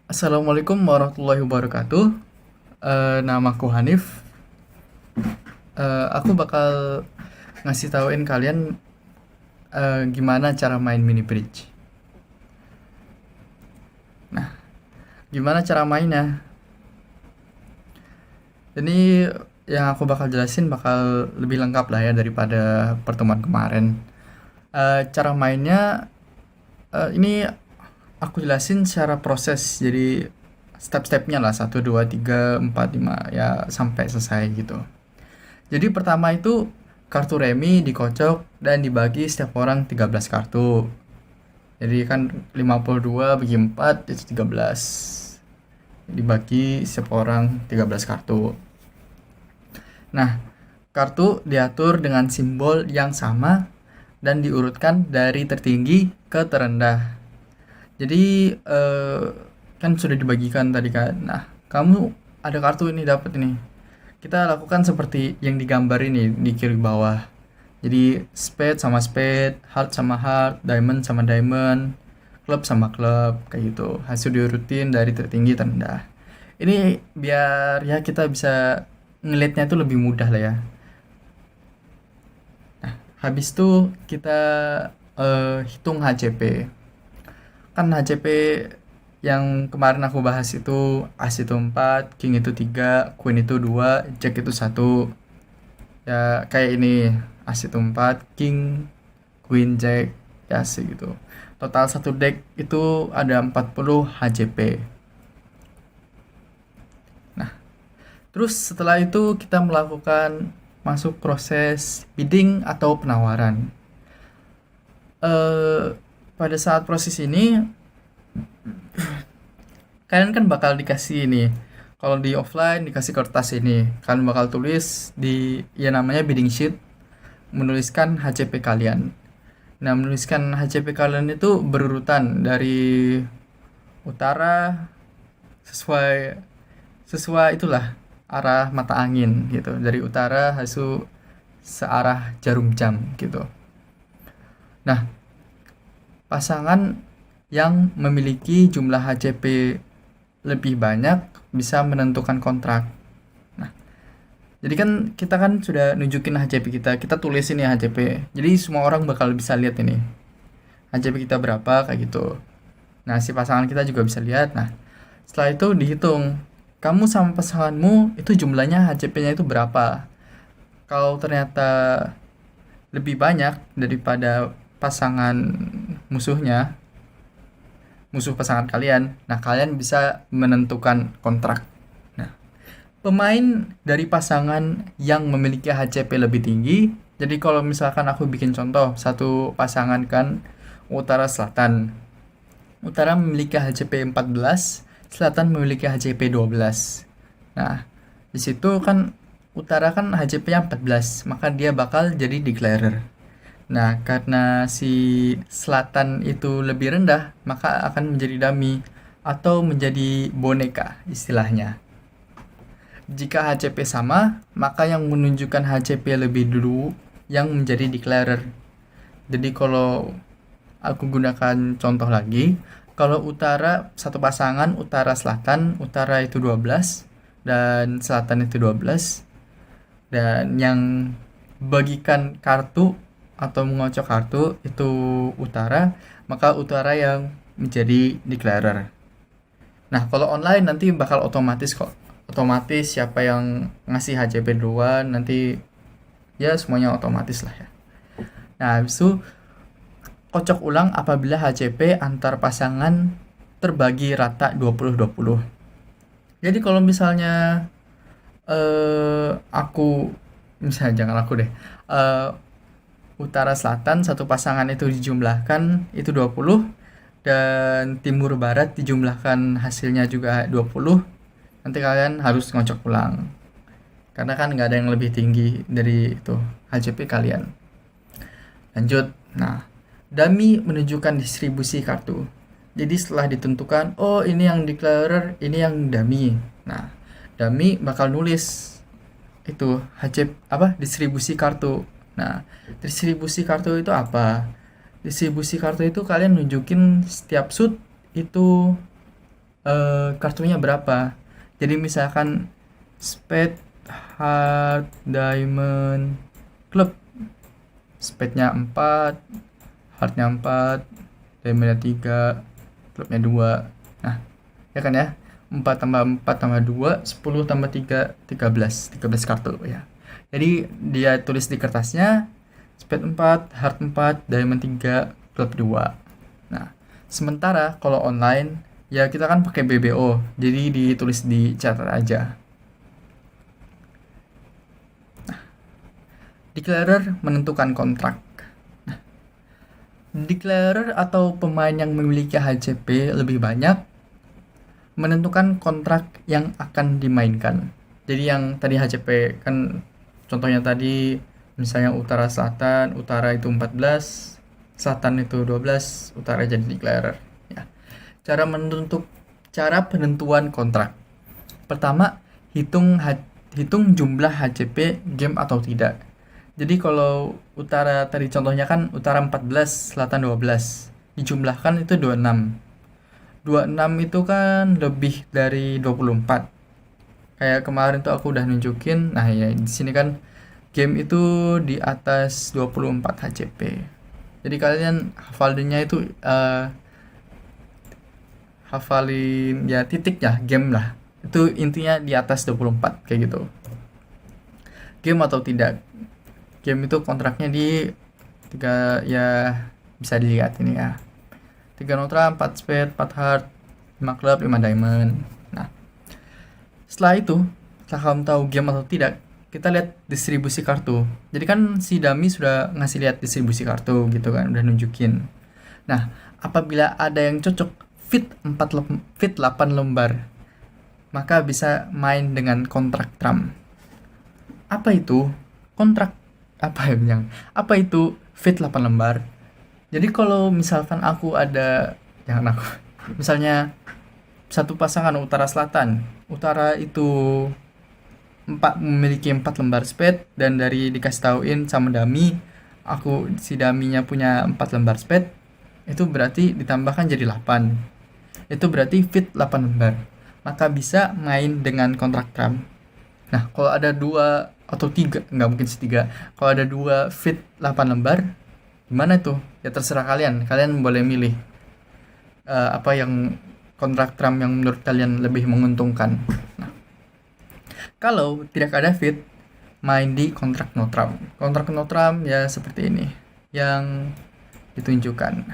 Assalamualaikum warahmatullahi wabarakatuh. Namaku Hanif. Aku bakal ngasih tauin kalian gimana cara main mini bridge. Nah, gimana cara mainnya? Ini yang aku bakal jelasin bakal lebih lengkap lah ya daripada pertemuan kemarin. Cara mainnya ini aku jelasin secara proses. Jadi step-stepnya lah 1, 2, 3, 4, 5 ya sampai selesai gitu. Jadi pertama itu kartu remi dikocok dan dibagi setiap orang 13 kartu. Jadi kan 52 bagi 4 itu 13. Dibagi setiap orang 13 kartu. Nah, kartu diatur dengan simbol yang sama dan diurutkan dari tertinggi ke terendah. Jadi kan sudah dibagikan tadi kan. Nah, kamu ada kartu ini dapat ini. Kita lakukan seperti yang digambar ini di kiri bawah. Jadi spade sama spade, heart sama heart, diamond sama diamond, club sama club kayak gitu. Hasil diurutin dari tertinggi terendah. Ini biar ya kita bisa ngelihatnya itu lebih mudah lah ya. Nah, habis itu kita hitung HCP. Kan HCP yang kemarin aku bahas itu as itu 4, king itu 3, queen itu 2, jack itu 1. Ya kayak ini, as itu 4, king, queen, jack, ya sih gitu. Total satu deck itu ada 40 HCP. Nah, terus setelah itu kita melakukan masuk proses bidding atau penawaran. Pada saat proses ini kalian kan bakal dikasih ini, kalau di offline dikasih kertas ini, kalian bakal tulis di ya namanya bidding sheet, menuliskan HCP kalian. Nah, menuliskan HCP kalian itu berurutan dari utara, sesuai sesuai itulah arah mata angin gitu, dari utara hasil searah jarum jam gitu. Nah, pasangan yang memiliki jumlah HCP lebih banyak bisa menentukan kontrak. Nah, jadi kan kita kan sudah nunjukin HCP kita tulis ini HCP. Jadi semua orang bakal bisa lihat ini HCP kita berapa kayak gitu. Nah, si pasangan kita juga bisa lihat. Nah, setelah itu dihitung, kamu sama pasanganmu itu jumlahnya HCP-nya itu berapa. Kalau ternyata lebih banyak daripada pasangan musuhnya, musuh pasangan kalian. Nah, kalian bisa menentukan kontrak. Nah, pemain dari pasangan yang memiliki HCP lebih tinggi. Jadi kalau misalkan aku bikin contoh, satu pasangan kan utara selatan. Utara memiliki HCP 14, selatan memiliki HCP 12. Nah, di situ kan utara kan HCP-nya 14, maka dia bakal jadi declarer. Nah, karena si selatan itu lebih rendah, maka akan menjadi dummy atau menjadi boneka istilahnya. Jika HCP sama, maka yang menunjukkan HCP lebih dulu yang menjadi declarer. Jadi kalau aku gunakan contoh lagi, kalau utara satu pasangan utara selatan, utara itu 12 dan selatan itu 12, dan yang bagikan kartu atau mengocok kartu itu utara, maka utara yang menjadi declarer. Nah, kalau online nanti bakal otomatis kok. Otomatis siapa yang ngasih HCP duluan nanti ya semuanya otomatis lah ya. Nah, habis itu kocok ulang apabila HCP antar pasangan terbagi rata 20-20. Jadi kalau misalnya aku misalnya jangan aku deh. Utara selatan satu pasangan itu dijumlahkan itu 20 dan timur barat dijumlahkan hasilnya juga 20. Nanti kalian harus ngocok ulang. Karena kan nggak ada yang lebih tinggi dari itu HCP kalian. Lanjut. Nah, dummy menunjukkan distribusi kartu. Jadi setelah ditentukan, oh ini yang declarer, ini yang dummy. Nah, dummy bakal nulis itu HCP distribusi kartu. Nah, distribusi kartu itu apa? Distribusi kartu itu kalian nunjukin setiap shoot itu kartunya berapa. Jadi misalkan spade, heart, diamond, club, spade-nya 4, heart-nya 4, diamond-nya 3, club-nya 2. Nah, ya kan ya. 4 tambah 4 tambah 2, 10 tambah 3, 13 kartu ya. Jadi dia tulis di kertasnya spade 4, heart 4, diamond 3, club 2. Nah, sementara kalau online ya kita kan pakai BBO, jadi ditulis di catat aja. Declarer menentukan kontrak. Declarer atau pemain yang memiliki HCP lebih banyak menentukan kontrak yang akan dimainkan. Jadi yang tadi HCP kan contohnya tadi misalnya utara selatan, utara itu 14, selatan itu 12, utara jadi declarer ya. Cara penentuan kontrak. Pertama, hitung jumlah HCP game atau tidak. Jadi kalau utara tadi contohnya kan utara 14, selatan 12. Dijumlahkan itu 26. 26 itu kan lebih dari 24. Kayak kemarin tuh aku udah nunjukin. Nah, ya di sini kan game itu di atas 24 HCP. Jadi kalian hafalinnya itu hafalin ya titik ya game lah. Itu intinya di atas 24 kayak gitu. Game atau tidak. Game itu kontraknya di 3 ya bisa dilihat ini ya. 3 notra, 4 spade, 4 heart, 5 club, 5 diamond. Nah, setelah itu, setelah kamu tahu game atau tidak, kita lihat distribusi kartu. Jadi kan si dummy sudah ngasih lihat distribusi kartu gitu kan, udah nunjukin. Nah, apabila ada yang cocok fit 8 lembar, maka bisa main dengan kontrak trump. Apa itu? Kontrak apa ya bilang? Apa itu fit 8 lembar? Jadi kalau misalkan aku ada, jangan aku, misalnya satu pasangan utara selatan, utara itu memiliki 4 lembar spade dan dari dikasih tauin sama dummy, si dummy-nya punya 4 lembar spade, itu berarti ditambahkan jadi 8. Itu berarti fit 8 lembar. Maka bisa main dengan kontrak trump. Nah, kalau ada 2 atau 3, nggak mungkin setiga. Kalau ada 2 fit 8 lembar, gimana tuh? Ya terserah kalian boleh milih apa yang kontrak trump yang menurut kalian lebih menguntungkan. Nah, kalau tidak ada fit, main di kontrak no trump. Kontrak no trump ya seperti ini yang ditunjukkan.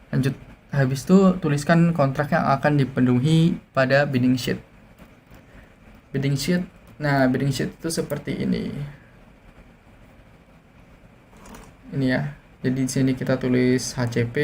Lanjut, habis itu tuliskan kontrak yang akan dipenuhi pada bidding sheet. Bidding sheet, nah bidding sheet itu seperti ini. Ini ya. Jadi di sini kita tulis HCP.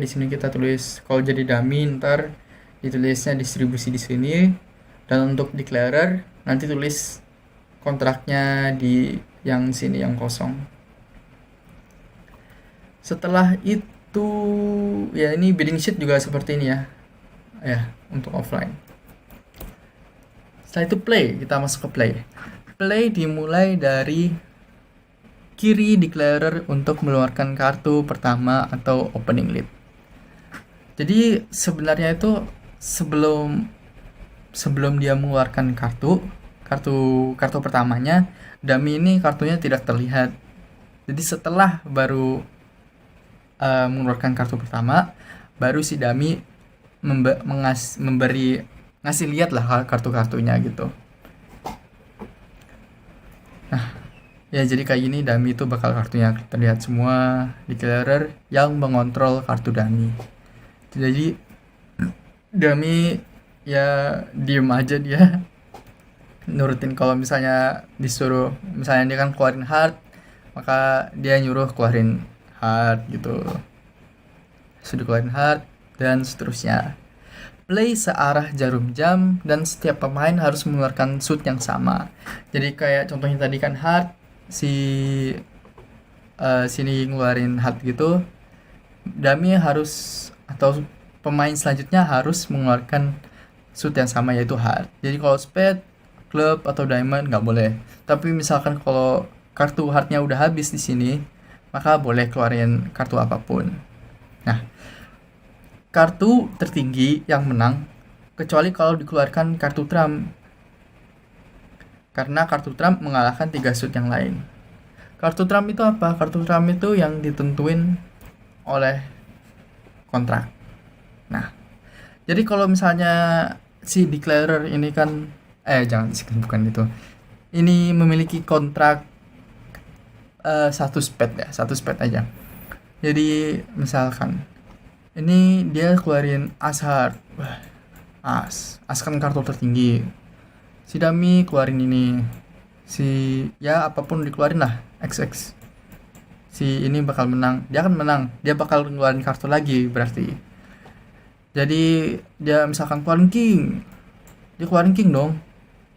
Di sini kita tulis kalau jadi dummy ntar ditulisnya distribusi di sini. Dan untuk declarer nanti tulis kontraknya di yang sini yang kosong. Setelah itu ya ini bidding sheet juga seperti ini ya. Ya, untuk offline. Setelah itu play, kita masuk ke play. Play dimulai dari kiri declarer untuk mengeluarkan kartu pertama atau opening lead. Jadi sebenarnya itu sebelum dia mengeluarkan kartu pertamanya, dummy ini kartunya tidak terlihat. Jadi setelah baru mengeluarkan kartu pertama, baru si dummy ngasih lihat lah kartu-kartunya gitu. Nah, ya jadi kayak gini dummy itu bakal kartunya terlihat semua, declarer yang mengontrol kartu dummy. Jadi dummy ya diem aja dia nurutin. Kalau misalnya disuruh, misalnya dia kan keluarin heart, maka dia nyuruh keluarin heart gitu. Sudah keluarin heart dan seterusnya. Play searah jarum jam dan setiap pemain harus mengeluarkan suit yang sama. Jadi kayak contohnya tadi kan heart, sini ngeluarin heart gitu, dummy harus atau pemain selanjutnya harus mengeluarkan suit yang sama yaitu heart. Jadi kalau spade, club atau diamond nggak boleh. Tapi misalkan kalau kartu heartnya udah habis di sini, maka boleh keluarin kartu apapun. Nah, kartu tertinggi yang menang, kecuali kalau dikeluarkan kartu Trump. Karena kartu Trump mengalahkan 3 suit yang lain. Kartu Trump itu apa? Kartu Trump itu yang ditentuin oleh kontrak. Nah, jadi kalau misalnya si declarer ini kan bukan itu. Ini memiliki kontrak satu spade aja. Jadi misalkan ini dia keluarin as hard. Wah, as kan kartu tertinggi. Si dummy keluarin ini. Si ya apapun dikeluarin lah, XX. Si ini bakal menang. Dia akan menang. Dia bakal ngeluarin kartu lagi berarti. Jadi dia misalkan keluarin king. Dia keluarin king dong.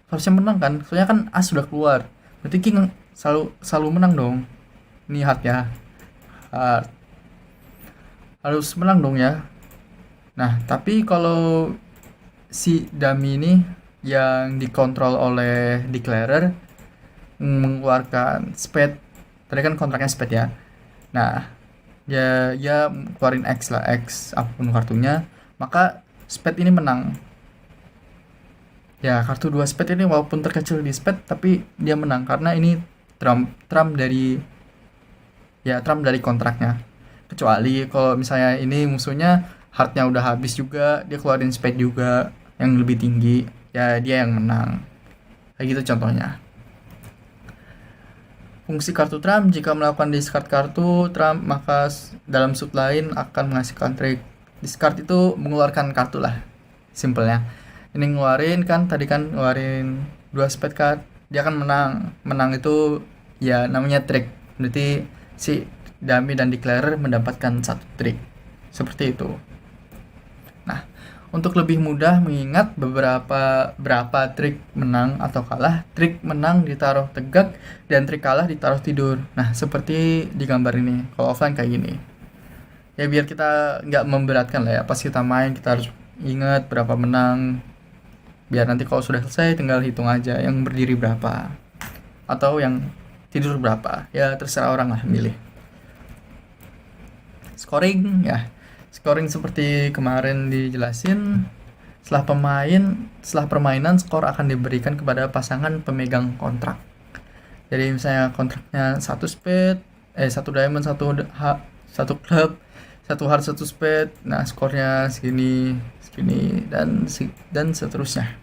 Harusnya menang kan? Soalnya kan as sudah keluar. Berarti king selalu menang dong. Ini hard ya. Hard. Harus menang dong ya. Nah, tapi kalau si dummy ini yang dikontrol oleh declarer mengeluarkan spade, tadi kan kontraknya spade ya. Nah, ya keluarin X lah, X apapun kartunya, maka spade ini menang. Ya, kartu 2 spade ini walaupun terkecil di spade tapi dia menang karena ini Trump dari kontraknya. Kecuali kalau misalnya ini musuhnya hardnya udah habis juga, dia keluarin spade juga yang lebih tinggi, ya dia yang menang. Kayak gitu contohnya. Fungsi kartu Trump, jika melakukan discard kartu Trump, maka dalam suit lain akan menghasilkan trik. Discard itu mengeluarkan kartu lah, simpelnya. Ini ngeluarin kan, tadi kan ngeluarin 2 spade card, dia akan menang. Menang itu ya namanya trik. Berarti si dummy dan declarer mendapatkan satu trik. Seperti itu. Nah, untuk lebih mudah mengingat berapa trik menang atau kalah, trik menang ditaruh tegak dan trik kalah ditaruh tidur. Nah, seperti di gambar ini. Kalau offline kayak gini. Ya biar kita nggak memberatkan lah ya. Pas kita main kita harus ingat berapa menang. Biar nanti kalau sudah selesai tinggal hitung aja yang berdiri berapa atau yang tidur berapa. Ya terserah orang lah milih. Scoring ya. Scoring seperti kemarin dijelasin, setelah permainan skor akan diberikan kepada pasangan pemegang kontrak. Jadi misalnya kontraknya 1 spade, 1 diamond, 1 club, 1 hard, 1 spade. Nah, skornya segini dan seterusnya.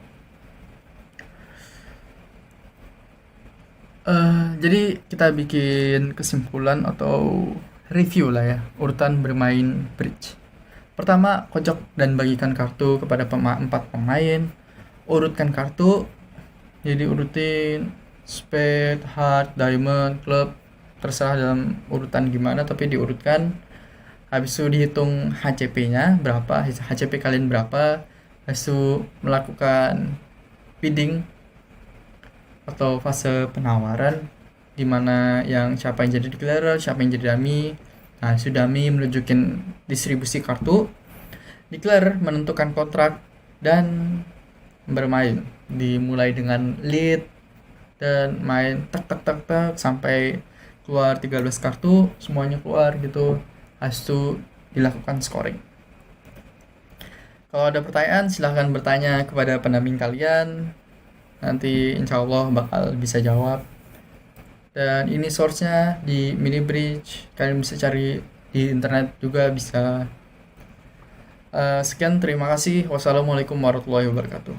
Jadi kita bikin kesimpulan atau review lah ya, urutan bermain bridge. Pertama, kocok dan bagikan kartu kepada 4 pemain. Urutkan kartu, jadi urutin spade, heart, diamond, club, terserah dalam urutan gimana tapi diurutkan. Habis itu dihitung HCP-nya berapa, HCP kalian berapa. Habis itu melakukan bidding atau fase penawaran, dimana yang siapa yang jadi declarer, siapa yang jadi dummy. Nah, si dummy menunjukin distribusi kartu, declarer menentukan kontrak dan bermain. Dimulai dengan lead dan main tak sampai keluar 13 kartu, semuanya keluar gitu. Habis itu dilakukan scoring. Kalau ada pertanyaan silahkan bertanya kepada pendamping kalian. Nanti insya Allah bakal bisa jawab. Dan ini source-nya di Mini Bridge. Kalian bisa cari di internet juga bisa. Sekian, terima kasih. Wassalamualaikum warahmatullahi wabarakatuh.